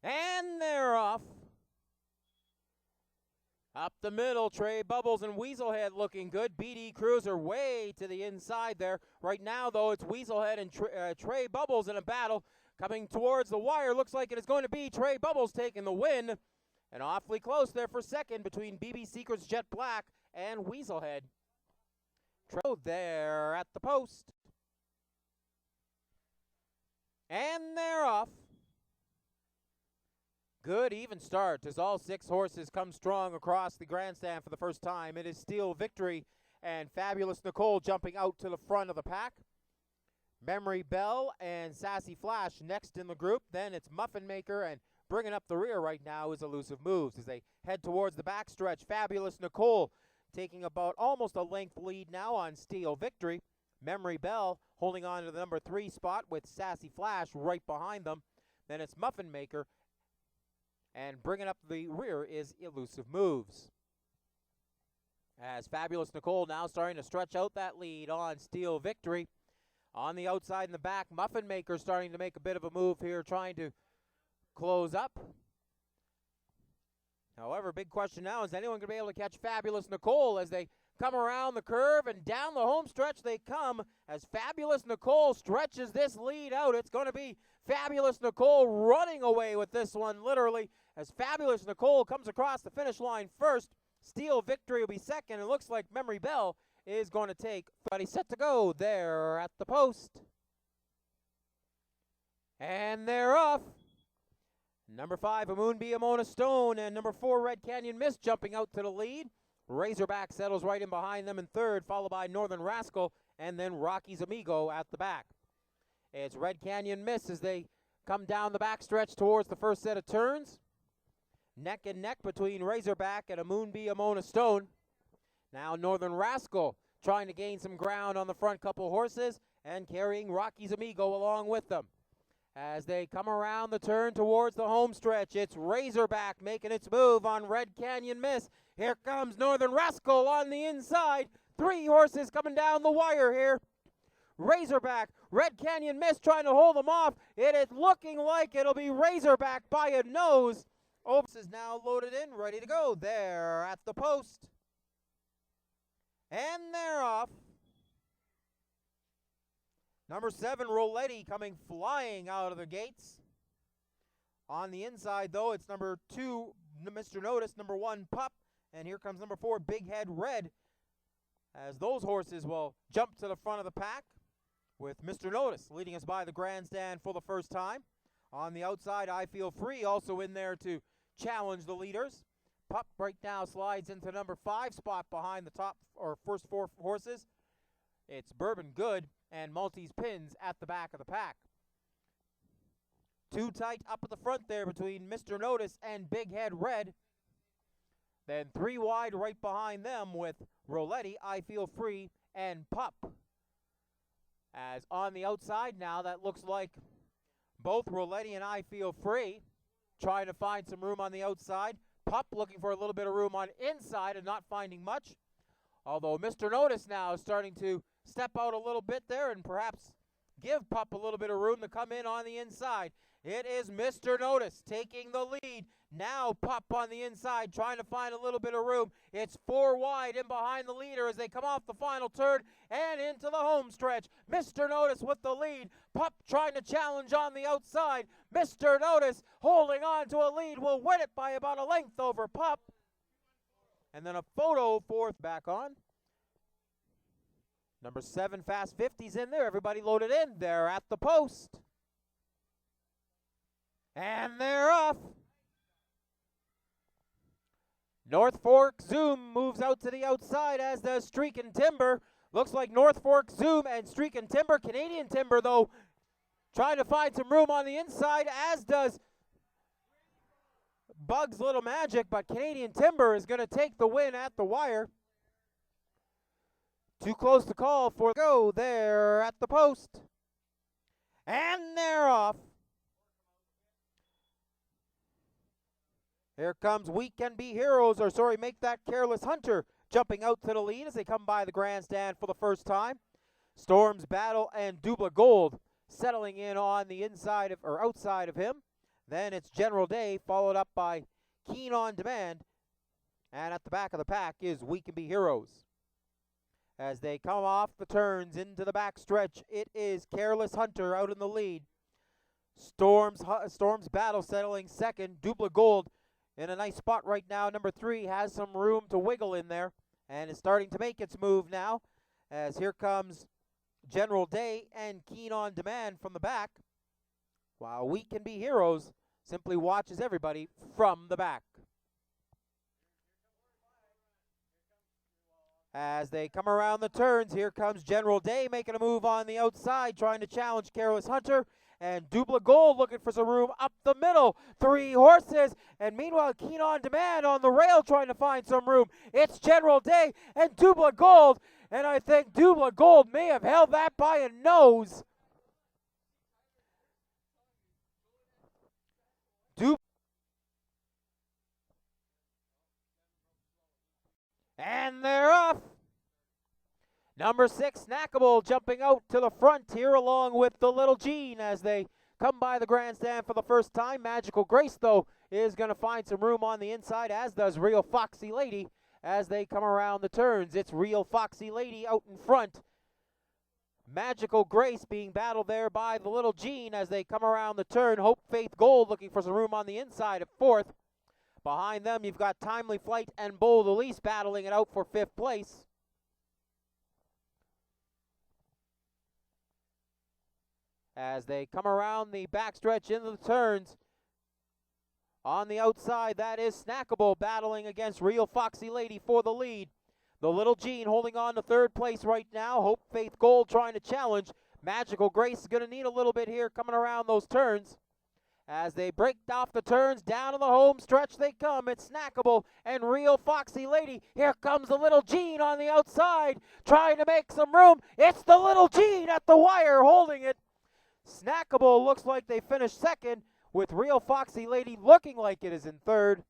And they're off. Up the middle, Trey Bubbles and Weaselhead looking good. BD Cruiser way to the inside there. Right now, though, it's Weaselhead and Trey Bubbles in a battle. Coming towards the wire, looks like it is going to be Trey Bubbles taking the win. And awfully close there for second between BB Secret's Jet Black and Weaselhead. Trey there at the post. And they're off. Good even start as all 6 horses come strong across the grandstand for the first time. It is Steel Victory and Fabulous Nicole jumping out to the front of the pack. Memory Bell and Sassy Flash next in the group. Then it's Muffin Maker, and bringing up the rear right now is Elusive Moves as they head towards the backstretch. Fabulous Nicole taking about almost a length lead now on Steel Victory. Memory Bell holding on to the number 3 spot with Sassy Flash right behind them. Then it's Muffin Maker. And bringing up the rear is Elusive Moves. As Fabulous Nicole now starting to stretch out that lead on Steel Victory. On the outside and the back, Muffin Maker starting to make a bit of a move here, trying to close up. However, big question now, is anyone going to be able to catch Fabulous Nicole as they come around the curve and down the home stretch they come as Fabulous Nicole stretches this lead out. It's going to be Fabulous Nicole running away with this one, literally, as Fabulous Nicole comes across the finish line first. Steel Victory will be second. It looks like Memory Bell is going to take. But he's set to go there at the post. And they're off. Number 5, a Moonbee Amona Stone, and number 4, Red Canyon Mist jumping out to the lead. Razorback settles right in behind them in third, followed by Northern Rascal, and then Rocky's Amigo at the back. It's Red Canyon Mist as they come down the backstretch towards the first set of turns. Neck and neck between Razorback and a Moonbee Amona Stone. Now Northern Rascal trying to gain some ground on the front couple horses and carrying Rocky's Amigo along with them. As they come around the turn towards the home stretch, it's Razorback making its move on Red Canyon Mist. Here comes Northern Rascal on the inside. 3 horses coming down the wire here. Razorback, Red Canyon Mist trying to hold them off. It is looking like it'll be Razorback by a nose. This is now loaded in, ready to go there at the post. And they're off. Number 7, Roletti coming flying out of the gates. On the inside, though, it's number 2, Mr. Notice, number 1, Pup. And here comes number 4, Big Head Red. As those horses will jump to the front of the pack with Mr. Notice leading us by the grandstand for the first time. On the outside, I Feel Free also in there to challenge the leaders. Pup right now slides into number 5 spot behind the top or first 4 horses. It's Bourbon Good and Maltese Pins at the back of the pack. 2 tight up at the front there between Mr. Notice and Big Head Red. Then 3 wide right behind them with Roletti, I Feel Free, and Pup. As on the outside now, that looks like both Roletti and I Feel Free trying to find some room on the outside. Pup looking for a little bit of room on inside and not finding much. Although Mr. Notice now is starting to step out a little bit there and perhaps give Pup a little bit of room to come in on the inside. It is Mr. Notice taking the lead. Now Pup on the inside trying to find a little bit of room. It's 4 wide in behind the leader as they come off the final turn and into the home stretch. Mr. Notice with the lead. Pup trying to challenge on the outside. Mr. Notice holding on to a lead will win it by about a length over Pup. And then a photo fourth back on. Number 7, Fast 50's in there. Everybody loaded in there at the post. And they're off. North Fork Zoom moves out to the outside, as does Streak and Timber. Looks like North Fork Zoom and Streak and Timber. Canadian Timber, though, trying to find some room on the inside, as does Bugs Little Magic. But Canadian Timber is going to take the win at the wire. Too close to call for go there at the post. And they're off. Here comes We Can Be Heroes, or sorry, Make That Careless Hunter, jumping out to the lead as they come by the grandstand for the first time. Storms Battle and Dubla Gold settling in on the inside of, or outside of him. Then it's General Day, followed up by Keen on Demand. And at the back of the pack is We Can Be Heroes. As they come off the turns into the back stretch, it is Careless Hunter out in the lead. Storm's Battle settling second. Dubla Gold in a nice spot right now. Number 3 has some room to wiggle in there and is starting to make its move now. As here comes General Day and Keen on Demand from the back, while We Can Be Heroes simply watches everybody from the back. As they come around the turns, here comes General Day making a move on the outside, trying to challenge Careless Hunter. And Dubla Gold looking for some room up the middle. 3 horses. And meanwhile, Keen on Demand on the rail trying to find some room. It's General Day and Dubla Gold. And I think Dubla Gold may have held that by a nose. And they're off. Number 6, Snackable, jumping out to the front here along with the Little Gene as they come by the grandstand for the first time. Magical Grace, though, is going to find some room on the inside, as does Real Foxy Lady as they come around the turns. It's Real Foxy Lady out in front. Magical Grace being battled there by the Little Gene as they come around the turn. Hope Faith Gold looking for some room on the inside at 4th. Behind them, you've got Timely Flight and Bold Elise battling it out for 5th place. As they come around the backstretch into the turns, on the outside, that is Snackable battling against Real Foxy Lady for the lead. The Little Gene holding on to 3rd place right now. Hope Faith Gold trying to challenge. Magical Grace is going to need a little bit here coming around those turns. As they break off the turns, down to the home stretch they come. It's Snackable and Real Foxy Lady. Here comes the Little Gene on the outside, trying to make some room. It's the Little Gene at the wire holding it. Snackable looks like they finished second, with Real Foxy Lady looking like it is in 3rd.